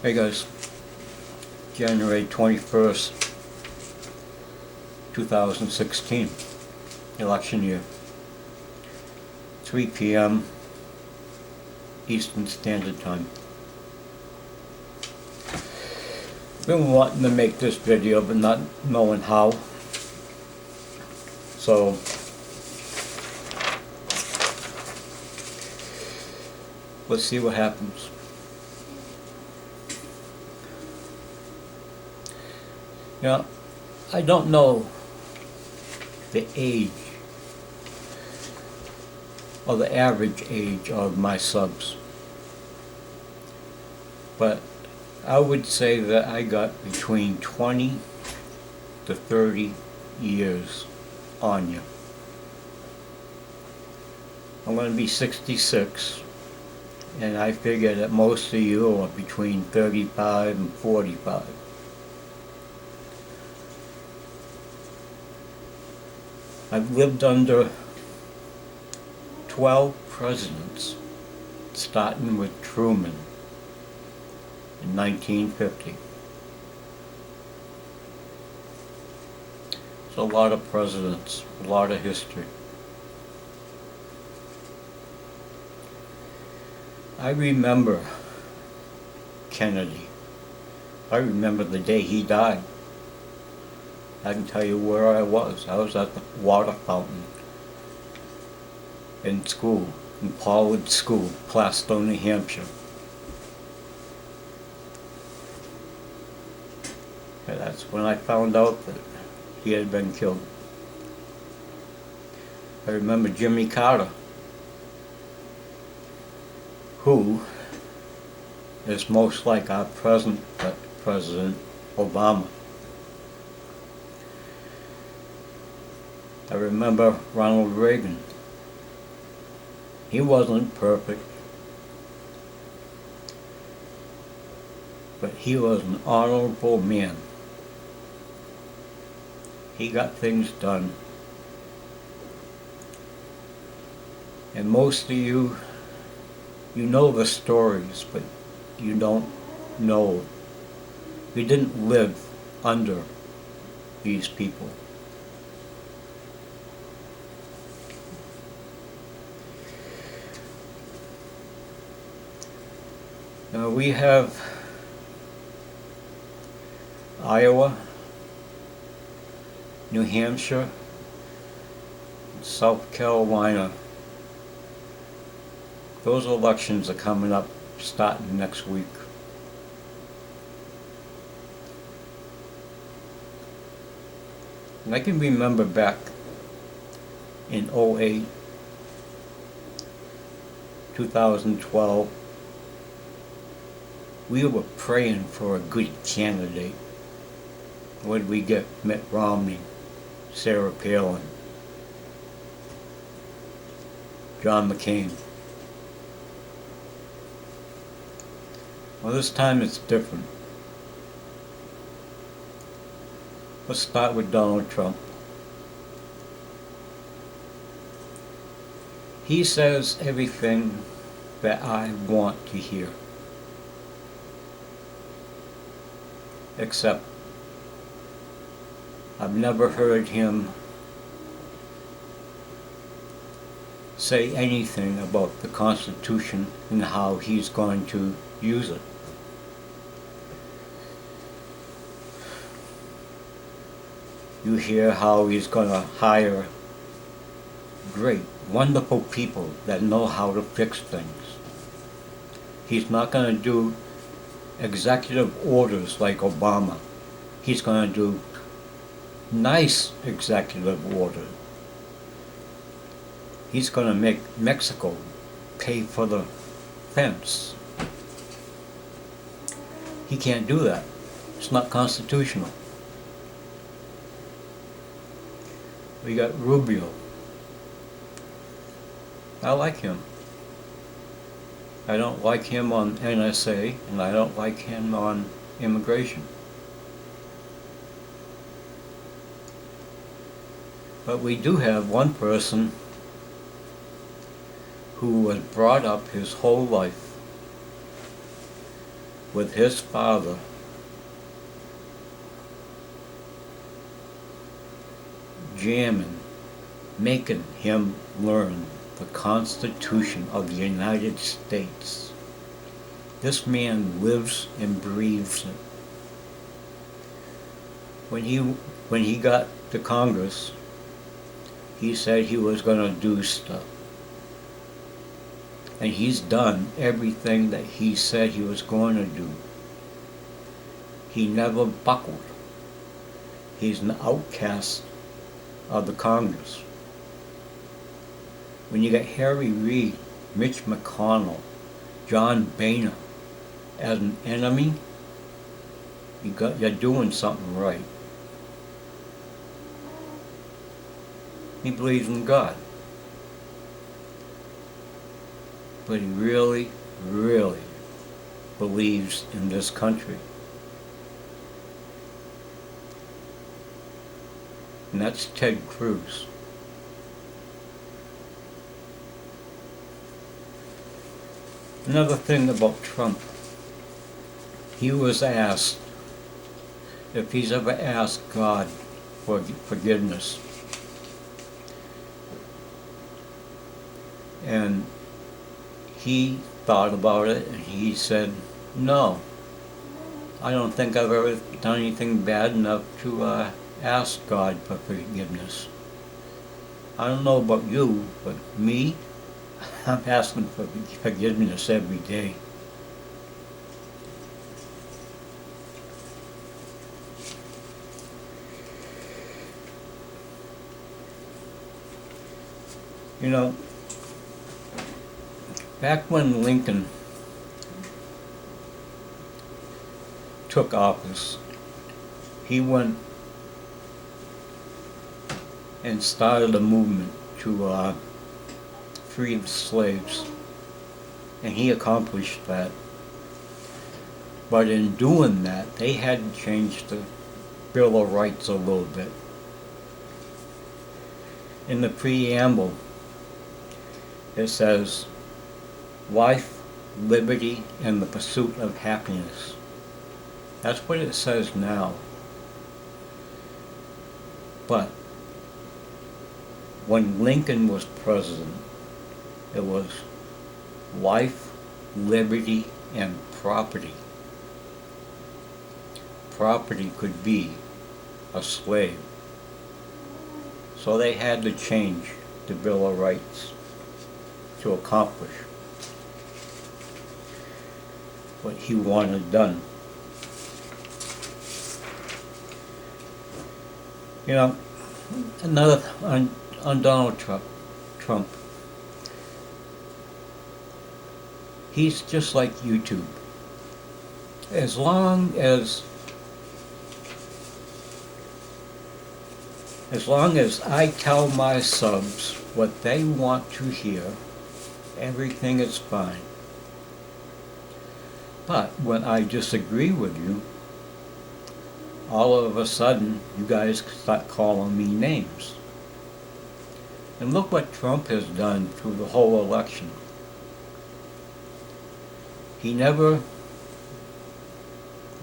Hey guys, January 21st, 2016, election year, 3 p.m. Eastern Standard Time. Been wanting to make this video but not knowing how, so let's see what happens. Now, I don't know the age or the average age of my subs, but I would say that I got between 20 to 30 years on you. I'm going to be 66, and I figure that most of you are between 35 and 45. I've lived under 12 presidents, starting with Truman in 1950. It's a lot of presidents, a lot of history. I remember Kennedy. I remember the day he died. I can tell you where I was. I was at the water fountain in school, in Pollard School, Plaistow, New Hampshire. And that's when I found out that he had been killed. I remember Jimmy Carter, who is most like our present President Obama. I remember Ronald Reagan. He wasn't perfect, but he was an honorable man. He got things done. And most of you know the stories, but you don't know. You didn't live under these people. Now we have Iowa, New Hampshire, South Carolina. Those elections are coming up starting next week. And I can remember back in 2008, 2012, we were praying for a good candidate. What did we get? Mitt Romney, Sarah Palin, John McCain. Well, this time it's different. Let's start with Donald Trump. He says everything that I want to hear. Except I've never heard him say anything about the Constitution and how he's going to use it. You hear how he's going to hire great, wonderful people that know how to fix things. He's not going to do executive orders like Obama. He's going to do nice executive orders. He's going to make Mexico pay for the fence. He can't do that. It's not constitutional. We got Rubio. I like him. I don't like him on NSA, and I don't like him on immigration. But we do have one person who was brought up his whole life with his father jamming, making him learn the Constitution of the United States. This man lives and breathes it. When he got to Congress, he said he was going to do stuff. And he's done everything that he said he was going to do. He never buckled. He's an outcast of the Congress. When you get Harry Reid, Mitch McConnell, John Boehner as an enemy, you're doing something right. He believes in God. But he really, really believes in this country. And that's Ted Cruz. Another thing about Trump, he was asked if he's ever asked God for forgiveness. And he thought about it and he said, no, I don't think I've ever done anything bad enough to ask God for forgiveness. I don't know about you, but me, I'm asking for forgiveness every day. You know, back when Lincoln took office, he went and started a movement to free the slaves, and he accomplished that. But in doing that, they had to change the Bill of Rights a little bit. In the preamble, it says, life, liberty, and the pursuit of happiness. That's what it says now. But when Lincoln was president, it was life, liberty, and property. Property could be a slave. So they had to change the Bill of Rights to accomplish what he wanted done. You know, another on Donald Trump, he's just like YouTube. As long as I tell my subs what they want to hear, everything is fine. But when I disagree with you, all of a sudden you guys start calling me names. And look what Trump has done through the whole election. He never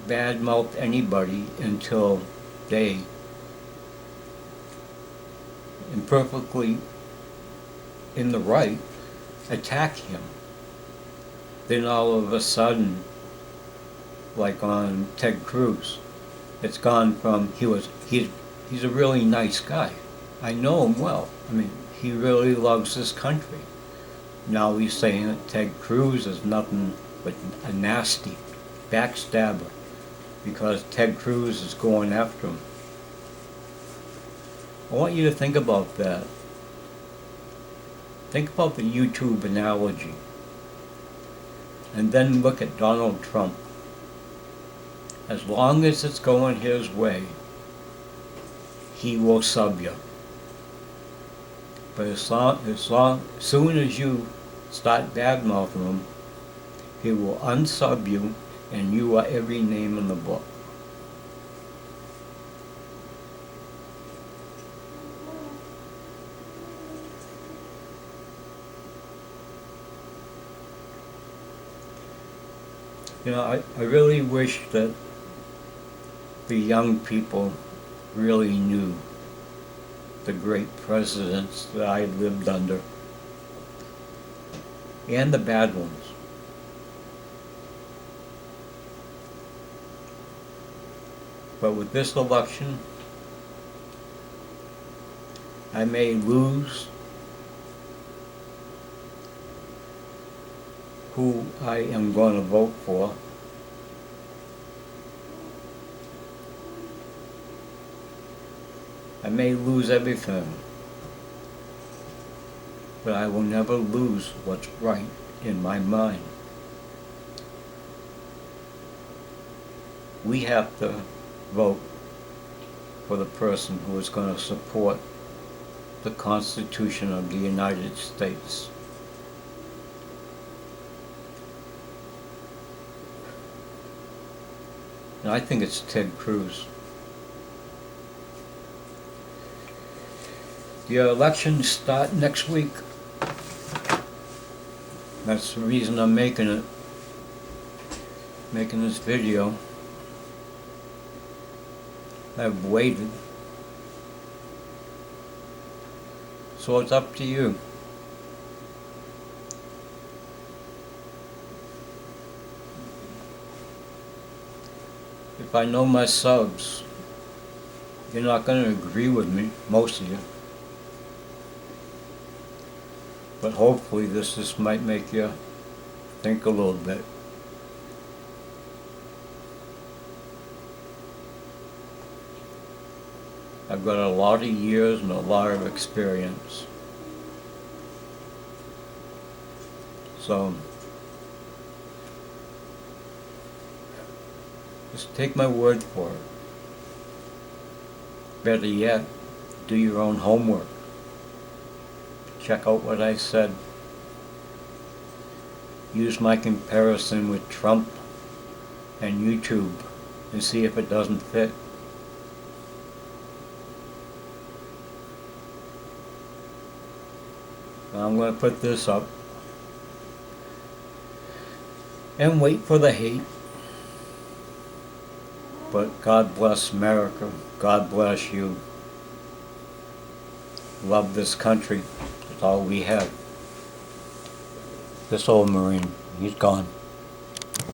badmouthed anybody until they imperfectly in the right attack him. Then all of a sudden, like on Ted Cruz, it's gone from he's a really nice guy. I know him well. I mean, he really loves this country. Now he's saying that Ted Cruz is nothing but a nasty backstabber because Ted Cruz is going after him. I want you to think about that. Think about the YouTube analogy. And then look at Donald Trump. As long as it's going his way, he will sub you. But as soon as you start badmouthing him, he will unsub you, and you are every name in the book. I really wish that the young people really knew the great presidents that I lived under, and the bad ones. But with this election, I may lose who I am going to vote for. I may lose everything, but I will never lose what's right in my mind. We have to vote for the person who is going to support the Constitution of the United States. And I think it's Ted Cruz. The elections start next week. That's the reason I'm making this video. I've waited. So it's up to you. If I know my subs, you're not going to agree with me, most of you. But hopefully this might make you think a little bit. I've got a lot of years and a lot of experience. So, just take my word for it. Better yet, do your own homework. Check out what I said. Use my comparison with Trump and YouTube and see if it doesn't fit. I'm going to put this up and wait for the hate. But God bless America. God bless you. Love this country. That's all we have. This old Marine, he's gone.